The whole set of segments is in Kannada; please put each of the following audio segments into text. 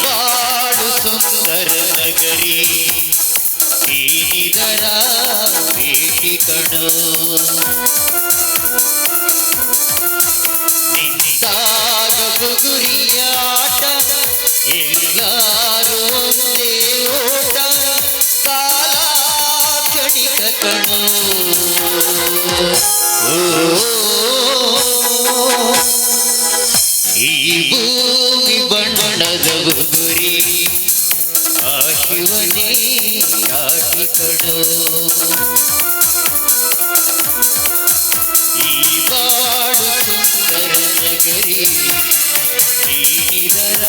ಬಾಳು ಸುಂದರ ನಗರಿ ಇದರ ಭೇಟಿ ಕಣೋ ನಿಂತಾಗ ಬುಗುರಿಯಾಟ ಎಲ್ಲರೂ ಒಂದೇ ಓಟ ಕಾಲ ಕ್ಷಣಿಕ ಕಣೋ ಈ ಭೂಮಿ ಬಣ್ಣದ ಬುಗುರಿ ಆ ಶಿವನೇ ಸಾಟಿ ಕಣೋ ಈ ಬಾಳು ಸುಂದರ ನಗರಿ ಇದರ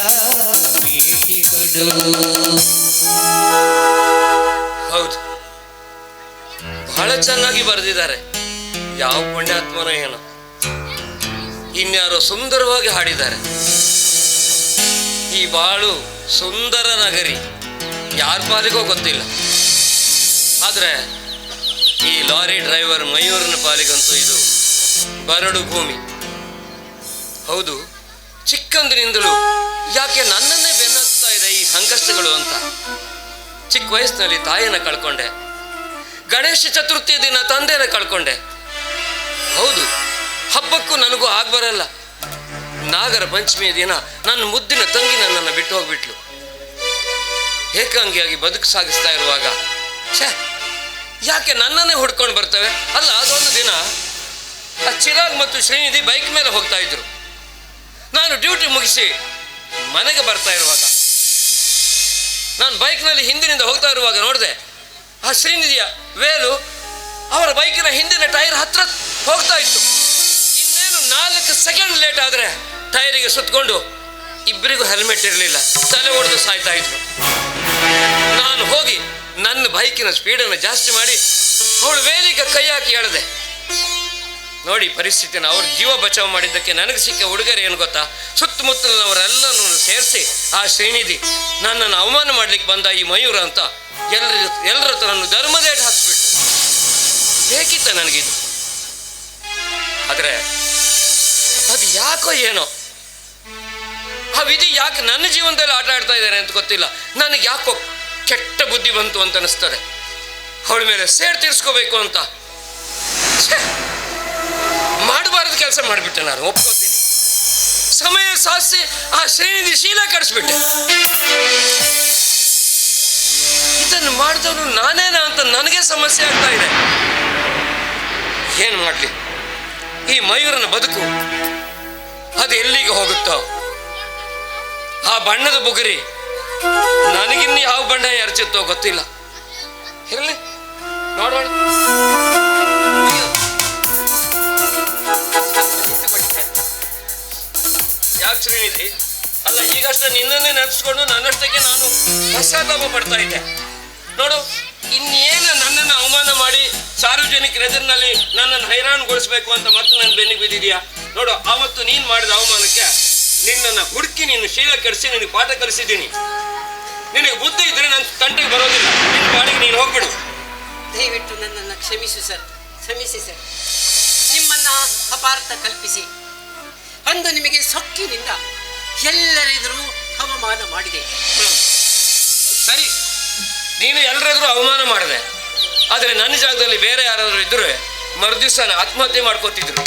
ಭೇಟಿ ಕಣೋ. ಹೌದು, ಬಹಳ ಚೆನ್ನಾಗಿ ಬರೆದಿದ್ದಾರೆ. ಯಾವ ಪುಣ್ಯಾತ್ಮನೋ ಏನೋ, ಇನ್ಯಾರೋ ಸುಂದರವಾಗಿ ಹಾಡಿದ್ದಾರೆ. ಈ ಬಾಳು ಸುಂದರ ನಗರಿ ಯಾರ ಪಾಲಿಗೋ ಗೊತ್ತಿಲ್ಲ, ಆದರೆ ಈ ಲಾರಿ ಡ್ರೈವರ್ ಮಯೂರನ ಪಾಲಿಗಂತೂ ಇದು ಬರಡು ಭೂಮಿ. ಹೌದು, ಚಿಕ್ಕಂದಿನಿಂದಲೂ ಯಾಕೆ ನನ್ನನ್ನೇ ಬೆನ್ನತ್ತುತ್ತಾ ಇದೆ ಈ ಸಂಕಷ್ಟಗಳು ಅಂತ. ಚಿಕ್ಕ ವಯಸ್ಸಿನಲ್ಲಿ ತಾಯಿಯನ್ನು ಕಳ್ಕೊಂಡೆ, ಗಣೇಶ ಚತುರ್ಥಿ ದಿನ ತಂದೆನ ಕಳ್ಕೊಂಡೆ. ಹೌದು, ಹಬ್ಬಕ್ಕೂ ನನಗೂ ಆಗ್ಬರಲ್ಲ. ನಾಗರ ಪಂಚಮಿಯ ದಿನ ನನ್ನ ಮುದ್ದಿನ ತಂಗಿ ನನ್ನನ್ನು ಬಿಟ್ಟು ಹೋಗ್ಬಿಟ್ಲು. ಏಕಾಂಗಿಯಾಗಿ ಬದುಕು ಸಾಗಿಸ್ತಾ ಇರುವಾಗ ಯಾಕೆ ನನ್ನನ್ನೇ ಹುಡ್ಕೊಂಡು ಬರ್ತವೆ. ಅಲ್ಲ, ಅದೊಂದು ದಿನ ಆ ಚಿರಾಗ್ ಮತ್ತು ಶ್ರೀನಿಧಿ ಬೈಕ್ ಮೇಲೆ ಹೋಗ್ತಾ ಇದ್ರು. ನಾನು ಡ್ಯೂಟಿ ಮುಗಿಸಿ ಮನೆಗೆ ಬರ್ತಾ ಇರುವಾಗ, ನಾನು ಬೈಕ್ನಲ್ಲಿ ಹಿಂದಿನಿಂದ ಹೋಗ್ತಾ ಇರುವಾಗ ನೋಡಿದೆ ಆ ಶ್ರೀನಿಧಿಯ ವೇಲು ಅವರ ಬೈಕಿನ ಹಿಂದಿನ ಟೈರ್ ಹತ್ರ ಹೋಗ್ತಾ ಇತ್ತು. ಇನ್ನೇನು 4 ಸೆಕೆಂಡ್ ಲೇಟ್ ಆದರೆ ಟೈರಿಗೆ ಸುತ್ತಕೊಂಡು ಇಬ್ಬರಿಗೂ ಹೆಲ್ಮೆಟ್ ಇರಲಿಲ್ಲ, ತಲೆ ಹೊಡೆದು ಸಾಯ್ತಾ ಇದ್ರು. ನಾನು ಹೋಗಿ ನನ್ನ ಬೈಕಿನ ಸ್ಪೀಡನ್ನು ಜಾಸ್ತಿ ಮಾಡಿ ಅವಳು ವೇಲಿಗೆ ಕೈ ಹಾಕಿ ಹೇಳಿದೆ. ನೋಡಿ ಪರಿಸ್ಥಿತಿನ, ಅವ್ರ ಜೀವ ಬಚಾವ್ ಮಾಡಿದ್ದಕ್ಕೆ ನನಗೆ ಸಿಕ್ಕ ಉಡುಗೊರೆ ಏನು ಗೊತ್ತಾ? ಸುತ್ತಮುತ್ತಲಿನವರೆಲ್ಲನೂ ಸೇರಿಸಿ ಆ ಶ್ರೀನಿಧಿ ನನ್ನನ್ನು ಅವಮಾನ ಮಾಡ್ಲಿಕ್ಕೆ ಬಂದ ಈ ಮಯೂರ ಅಂತ ಎಲ್ಲರ ಹತ್ರ ನನ್ನ ಧರ್ಮದೇಟ್ ಹಾಕಿಸ್ಬಿಟ್ಟು. ಬೇಕಿತ್ತ ನನಗಿದು, ಆದರೆ ಅದು ಯಾಕೋ ಏನೋ ಆ ವಿಧಿ ಯಾಕೆ ನನ್ನ ಜೀವನದಲ್ಲಿ ಆಟ ಆಡ್ತಾ ಇದ್ದಾರೆ ಅಂತ ಗೊತ್ತಿಲ್ಲ. ನನಗೆ ಯಾಕೋ ಕೆಟ್ಟ ಬುದ್ಧಿ ಬಂತು ಅಂತ ಅನಿಸ್ತದೆ. ಅವಳ ಮೇಲೆ ಸೇಡ್ ತೀರಿಸ್ಕೋಬೇಕು ಅಂತ ಮಾಡಬಾರದು ಕೆಲಸ ಮಾಡಿಬಿಟ್ಟೆ. ನಾನು ಒಪ್ಕೋತೀನಿ, ಸಮಯ ಸಾಧಿಸಿ ಆ ಶ್ರೀನಿಧಿ ಶೀಲ ಕೆಡಿಸ್ಬಿಟ್ಟೆ. ಇದನ್ನು ಮಾಡಿದವನು ನಾನೇನಾ ಅಂತ ನನಗೆ ಸಮಸ್ಯೆ ಆಗ್ತಾ ಇದೆ. ಏನು ಮಾಡಲಿ, ಈ ಮಯೂರನ ಬದುಕು ಅದು ಎಲ್ಲಿಗೆ ಹೋಗುತ್ತೋ. ಆ ಬಣ್ಣದ ಬುಗುರಿ ನನಗಿನ್ನು ಯಾವ ಬಣ್ಣ ಎರಚುತ್ತೋ ಗೊತ್ತಿಲ್ಲ. ಇರಲಿ, ನೋಡೋಣ. ಯಾಕೆ ಶ್ರೀನಿಧಿ? ಅಲ್ಲ, ಈಗಷ್ಟೇ ನಿನ್ನನ್ನೇ ನೆನೆಸ್ಕೊಂಡು ನನ್ನಷ್ಟಕ್ಕೆ ನಾನು ಪಶ್ಚಾತ್ತಾಪ ಪಡ್ತಾ ಇದ್ದೆ. ನೋಡು, ಇನ್ನೇನು ನನ್ನನ್ನು ಅವಮಾನ ಮಾಡಿ ಸಾರ್ವಜನಿಕರ ಎದುರಿನಲ್ಲಿ ನನ್ನನ್ನು ಹೈರಾಣಗೊಳಿಸ್ಬೇಕು ಅಂತ ಮತ್ತೆ ನನ್ನ ಬೆನ್ನಿಗೆ ಬಿದ್ದಿದೆಯಾ? ನೋಡು, ಆವತ್ತು ನೀನು ಮಾಡಿದ ಅವಮಾನಕ್ಕೆ ನಿನ್ನನ್ನು ಹುಡುಕಿ ನಿನ್ನ ಶೀಲ ಕೆಡಿಸಿ ನಿನಗೆ ಪಾಠ ಕಲಿಸಿದ್ದೀನಿ. ನಿನಗೆ ಬುದ್ಧಿ ಇದ್ರೆ ನನ್ನ ತಂಟೆಗೆ ಬರೋದಿಲ್ಲ. ನಿನ್ನ ಬಾಡಿಗೆ ನೀನು ಹೋಗ್ಬಿಡು. ದಯವಿಟ್ಟು ನನ್ನನ್ನು ಕ್ಷಮಿಸು ಸರ್, ಕ್ಷಮಿಸಿ ಸರ್. ನಿಮ್ಮನ್ನು ಅಪಾರ್ಥ ಕಲ್ಪಿಸಿ ಅಂದು ನಿಮಗೆ ಸೊಕ್ಕಿನಿಂದ ಎಲ್ಲರೆದುರು ಅವಮಾನ ಮಾಡಿದೆ. ಸರಿ, ನೀನು ಎಲ್ಲರೆದುರು ಅವಮಾನ ಮಾಡಿದೆ, ಆದರೆ ನನ್ನ ಜಾಗದಲ್ಲಿ ಬೇರೆ ಯಾರಾದರೂ ಇದ್ದರೆ ಮರುದಿವಸ ಆತ್ಮಹತ್ಯೆ ಮಾಡ್ಕೋತಿದ್ರು.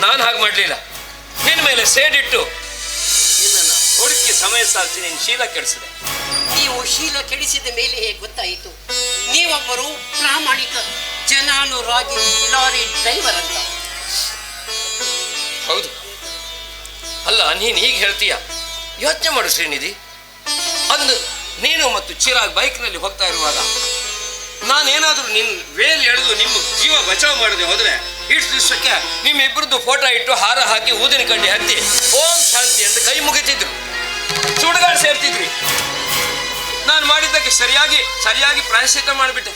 ನಾನು ಹಾಗೆ ಮಾಡಲಿಲ್ಲ. ನಿನ್ನ ಮೇಲೆ ಸೇಡಿಟ್ಟು ನಿನ್ನನ್ನು ಹುಡುಕಿ ಸಮಯ ಸಾಧಿಸಿ ನಿನ್ನ ಶೀಲ ಕೆಡಿಸಿದೆ. ನೀವು ಶೀಲ ಕೆಡಿಸಿದ ಮೇಲೆ ಗೊತ್ತಾಯಿತು ನೀವೊಬ್ಬರು ಪ್ರಾಮಾಣಿಕ ಜನಾನುರಾಗಿ ಲಾರಿ ಡ್ರೈವರ್ ಅಂತ. ಹೌದು, ಅಲ್ಲ, ನೀನು ಹೀಗೆ ಹೇಳ್ತೀಯ. ಯೋಚನೆ ಮಾಡು ಶ್ರೀನಿಧಿ, ಅಂದು ನೀನು ಮತ್ತು ಚಿರಾಗ್ ಬೈಕ್ನಲ್ಲಿ ಹೋಗ್ತಾ ಇರುವಾಗ ನಾನೇನಾದರೂ ನಿನ್ನ ವೇಲ್ ಎಳೆದು ನಿಮ್ಮ ಜೀವ ಬಚಾವ್ ಮಾಡದೆ ಹೋದರೆ ಇಷ್ಟು ದಿವಸಕ್ಕೆ ನಿಮ್ಮಿಬ್ಬರದ್ದು ಫೋಟೋ ಇಟ್ಟು ಹಾರ ಹಾಕಿ ಊದಿನ ಕಡ್ಡಿ ಹತ್ತಿ ಓಂ ಶಾಂತಿ ಅಂತ ಕೈ ಮುಗಿತಿದ್ರು, ಸುಡುಗಾಡು ಸೇರ್ತಿದ್ರಿ. ನಾನು ಮಾಡಿದ್ದಕ್ಕೆ ಸರಿಯಾಗಿ ಪ್ರಾಯಶ್ಚಿತ್ತ ಮಾಡಿಬಿಟ್ಟೆ.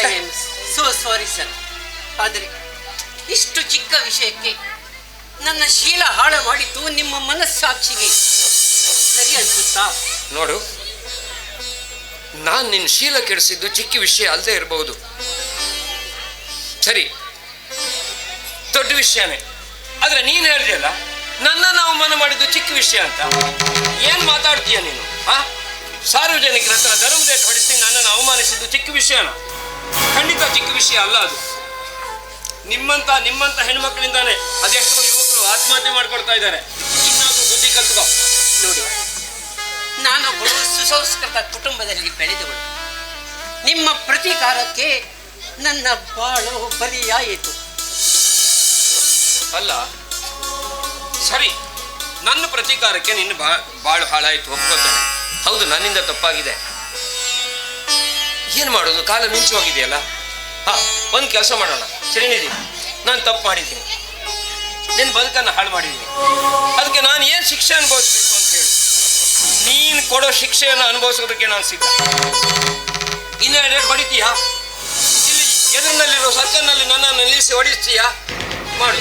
I am so sorry sir. ಆದರೆ ಇಷ್ಟು ಚಿಕ್ಕ ವಿಷಯಕ್ಕೆ ನನ್ನ ಶೀಲ ಹಾಳು ಮಾಡಿದ್ದು ನಿಮ್ಮ ಮನಸ್ಸಾಕ್ಷಿಗೆ ಸರಿ ಅನ್ಸುತ್ತಾ? ನೋಡು, ನಾನು ನಿನ್ನ ಶೀಲ ಕೆಡಿಸಿದ್ದು ಚಿಕ್ಕ ವಿಷಯ ಅಲ್ಲದೆ ಇರಬಹುದು. ಸರಿ, ದೊಡ್ಡ ವಿಷಯನೇ. ಆದರೆ ನೀನು ಹೇಳಿದೆಯಲ್ಲ, ನನ್ನನ್ನು ಅವಮಾನ ಮಾಡಿದ್ದು ಚಿಕ್ಕ ವಿಷಯ ಅಂತ ಏನ್ ಮಾತಾಡ್ತೀಯ ನೀನು? ಸಾರ್ವಜನಿಕರ ಹತ್ರ ಧರ್ಮದೇಶ ಹೊಡಿಸಿ ನನ್ನನ್ನು ಅವಮಾನಿಸಿದ್ದು ಚಿಕ್ಕ ವಿಷಯನ? ಖಂಡಿತ ಚಿಕ್ಕ ವಿಷಯ ಅಲ್ಲ ಅದು. ನಿಮ್ಮಂತ ಹೆಣ್ಮಕ್ಳಿಂದಾನೆ ಅದೆಷ್ಟೋ ಯುವಕರು ಆತ್ಮಹತ್ಯೆ ಮಾಡ್ಕೊಳ್ತಾ ಇದ್ದಾರೆ. ಇನ್ನಾದ್ರೂ ಬುದ್ಧಿ ಕಲ್ತ್ಕೋ. ನೋಡಿ, ನಾನೊಬ್ಬಳು ಸುಸಂಸ್ಕೃತ ಕುಟುಂಬದಲ್ಲಿ ಬೆಳೆದವಳು. ನಿಮ್ಮ ಪ್ರತೀಕಾರಕ್ಕೆ ನನ್ನ ಬಾಳು ಬಲಿಯಾಯಿತು. ಅಲ್ಲ ಸರಿ, ನನ್ನ ಪ್ರತೀಕಾರಕ್ಕೆ ನಿನ್ನ ಬಾಳು ಹಾಳಾಯಿತು, ಒಪ್ಕೋತೇನೆ. ಹೌದು, ನನ್ನಿಂದ ತಪ್ಪಾಗಿದೆ. ಏನು ಮಾಡೋದು, ಕಾಲ ಮಿಂಚು ಹೋಗಿದೆಯಲ್ಲ. ಒಂದು ಕೆಲಸ ಮಾಡೋಣ ಶ್ರೀನಿಧಿ, ನಾನು ತಪ್ಪು ಮಾಡಿದ್ದೀನಿ, ನಿನ್ನ ಬದುಕನ್ನು ಹಾಳು ಮಾಡಿದ್ದೀನಿ. ಅದಕ್ಕೆ ನಾನು ಏನು ಶಿಕ್ಷೆ ಅನುಭವಿಸ್ಬೇಕು ಅಂತ ಹೇಳಿ ನೀನು ಕೊಡೋ ಶಿಕ್ಷೆಯನ್ನು ಅನುಭವಿಸೋದಕ್ಕೆ ನಾನು ಸಿದ್ಧ. ಇನ್ನೆರಡು ಹೊಡಿತೀಯಾ? ಇಲ್ಲಿ ಎದುರಿನಲ್ಲಿರೋ ಸರ್ಕಲ್ನಲ್ಲಿ ನನ್ನನ್ನು ನಿಲ್ಲಿಸಿ ಹೊಡಿಸ್ತೀಯಾ? ಮಾಡು.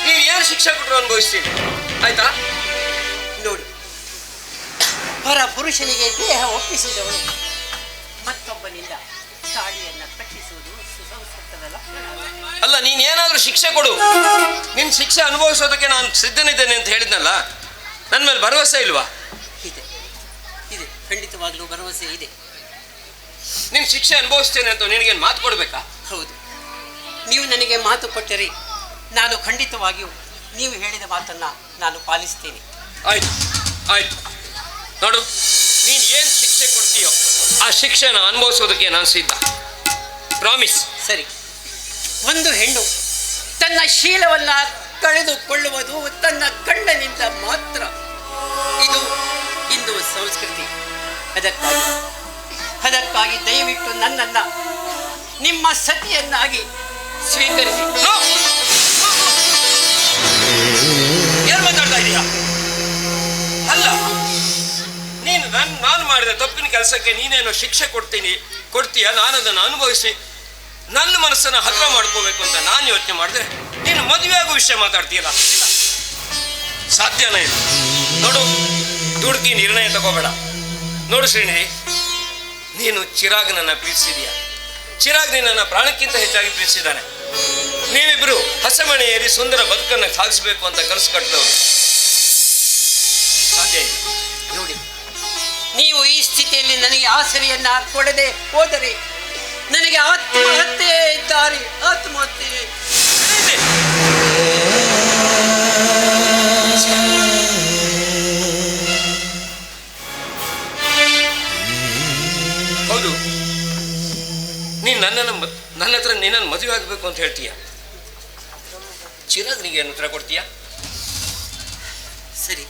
ನೀವು ಏನು ಶಿಕ್ಷೆ ಕೊಟ್ಟರು ಅನುಭವಿಸ್ತೀನಿ, ಆಯ್ತಾ? ನೋಡಿ, ಹೊರ ಪುರುಷನಿಗೆ ದೇಹ ಒಪ್ಪಿಸಿದವಳು ಮತ್ತೊಬ್ಬನಿಂದ ತಾಳಿಯನ್ನ ಕಟ್ಟಿಸುವುದು ಸುಸಂಸ್ಕೃತದ ಲಕ್ಷಣ. ಅಲ್ಲ, ನೀನ್ ಏನಾದ್ರೂ ಶಿಕ್ಷೆ ಕೊಡು, ನಿನ್ ಶಿಕ್ಷೆ ಅನುಭವಿಸೋದಕ್ಕೆ ನಾನು ಸಿದ್ಧನಿದ್ದೇನೆ ಅಂತ ಹೇಳಿದ್ನಲ್ಲ, ನನ್ನ ಮೇಲೆ ಭರವಸೆ ಇಲ್ವಾ? ಇದೆ ಇದೆ, ಖಂಡಿತವಾಗ್ಲೂ ಭರವಸೆ ಇದೆ. ನಿನ್ ಶಿಕ್ಷೆ ಅನುಭವಿಸ್ತೇನೆ ಅಂತ ನಿನಗೇನು ಮಾತು ಕೊಡ್ಬೇಕಾ? ಹೌದು, ನೀವು ನನಗೆ ಮಾತು ಕೊಟ್ಟರೆ ನಾನು ಖಂಡಿತವಾಗಿಯೂ ನೀವು ಹೇಳಿದ ಮಾತನ್ನ ನಾನು ಪಾಲಿಸ್ತೇನೆ. ಆಯ್ತು ಆಯ್ತು, ನೋಡು, ನೀನು ಏನು ಶಿಕ್ಷೆ ಕೊಡ್ತೀಯೋ ಆ ಶಿಕ್ಷೆನ ಅನುಭವಿಸೋದಕ್ಕೆ ನಾನು ಸಿದ್ಧ. ಪ್ರಾಮಿಸ್. ಸರಿ, ಒಂದು ಹೆಣ್ಣು ತನ್ನ ಶೀಲವನ್ನ ಕಳೆದುಕೊಳ್ಳುವುದು ತನ್ನ ಗಂಡನಿಂದ ಮಾತ್ರ. ಇದು ಇಂದು ಸಂಸ್ಕೃತಿ. ಅದಕ್ಕಾಗಿ ದಯವಿಟ್ಟು ನನ್ನನ್ನ ನಿಮ್ಮ ಸತಿಯನ್ನಾಗಿ ಸ್ವೀಕರಿಸಿ. ಏನು ಮಾತಾಡ್ತಾ ಇದೀಯಾ? ಅಲ್ಲ, ನೀನು ನಾನು ಮಾಡಿದ ತಪ್ಪಿನ ಕೆಲಸಕ್ಕೆ ನೀನೇನೋ ಶಿಕ್ಷೆ ಕೊಡ್ತೀಯ, ನಾನು ಅದನ್ನು ಅನುಭವಿಸಿ ನನ್ನ ಮನಸ್ಸನ್ನು ಹಗುರ ಮಾಡ್ಕೋಬೇಕು ಅಂತ ನಾನು ಯೋಚನೆ ಮಾಡಿದ್ರೆ ನೀನು ಮದುವೆ ಆಗೋ ವಿಷಯ ಮಾತಾಡ್ತೀಯಲ್ಲ, ಇಲ್ಲ, ಸಾಧ್ಯನೇ ಇಲ್ಲ. ನೋಡು, ದುಡುಕಿ ನಿರ್ಣಯ ತಗೋಬೇಡ. ನೋಡು ಶ್ರೀನಿಧಿ, ನೀನು ಚಿರಾಗ್ನನ್ನ ಪ್ರೀತಿಸಿದೀಯ, ಚಿರಾಗ್ ನಿನ್ನನ್ನು ಪ್ರಾಣಕ್ಕಿಂತ ಹೆಚ್ಚಾಗಿ ಪ್ರೀತಿಸಿದ್ದಾನೆ. ನೀವಿಬ್ರು ಹಸೆಮಣೆ ಏರಿ ಸುಂದರ ಬದುಕನ್ನು ಸಾಗಿಸಬೇಕು ಅಂತ ಕನಸು ಕಟ್ಟಿದವರು. ಸಾಧ್ಯ ಇದೆ. ನೋಡಿ, ನೀವು ಈ ಸ್ಥಿತಿಯಲ್ಲಿ ನನಗೆ ಆಸರೆಯನ್ನ ಕೊಡದೆ ಹೋದರೆ ನನಗೆ ಆತ್ಮಹತ್ಯೆ ದಾರಿ, ಆತ್ಮಹತ್ಯೆ. ಹೌದು, ನೀನು ನನ್ನ ಹತ್ರ ನಿನ್ನನ್ನು ಮದುವೆ ಆಗಬೇಕು ಅಂತ ಹೇಳ್ತೀಯ. ಚಿರಾಗ್ನಿಗೆ ಏನು ಉತ್ತರ ಕೊಡ್ತೀಯ? ಸರಿ,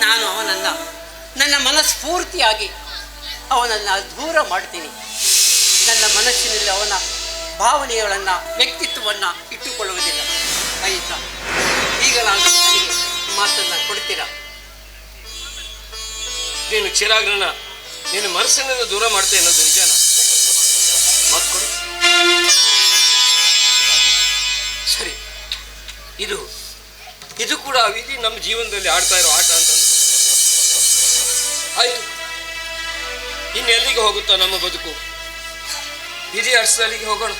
ನಾನು ಅವನನ್ನ ನನ್ನ ಮನಸ್ಫೂರ್ತಿಯಾಗಿ ಅವನನ್ನು ದೂರ ಮಾಡ್ತೀನಿ. ನನ್ನ ಮನಸ್ಸಿನಲ್ಲಿ ಅವನ ಭಾವನೆಗಳನ್ನು, ವ್ಯಕ್ತಿತ್ವವನ್ನು ಇಟ್ಟುಕೊಳ್ಳುವುದಿಲ್ಲ. ಆಯಿತಾ? ಈಗ ನಾನು ನನಗೆ ಮಾತನ್ನು ಕೊಡ್ತೀರಾ? ನೀನು ಚಿರಾಗ್ನ ನೀನು ಮನಸ್ಸಿನಿಂದ ದೂರ ಮಾಡ್ತೇ ಅನ್ನೋದು ನಿಜಾನ? ಮಾತು ಕೊಡು. ಸರಿ, ಇದು ಕೂಡ ವಿಧಿ ನಮ್ಮ ಜೀವನದಲ್ಲಿ ಆಡ್ತಾ ಇರೋ ಆಟ ಅಂತ ಆಯ್ತು. ಇನ್ನು ಎಲ್ಲಿಗೆ ಹೋಗುತ್ತಾ ನಮ್ಮ ಬದುಕು? ವಿಧಿ ಅರ್ಸಲಿಗೆ ಹೋಗೋಣ.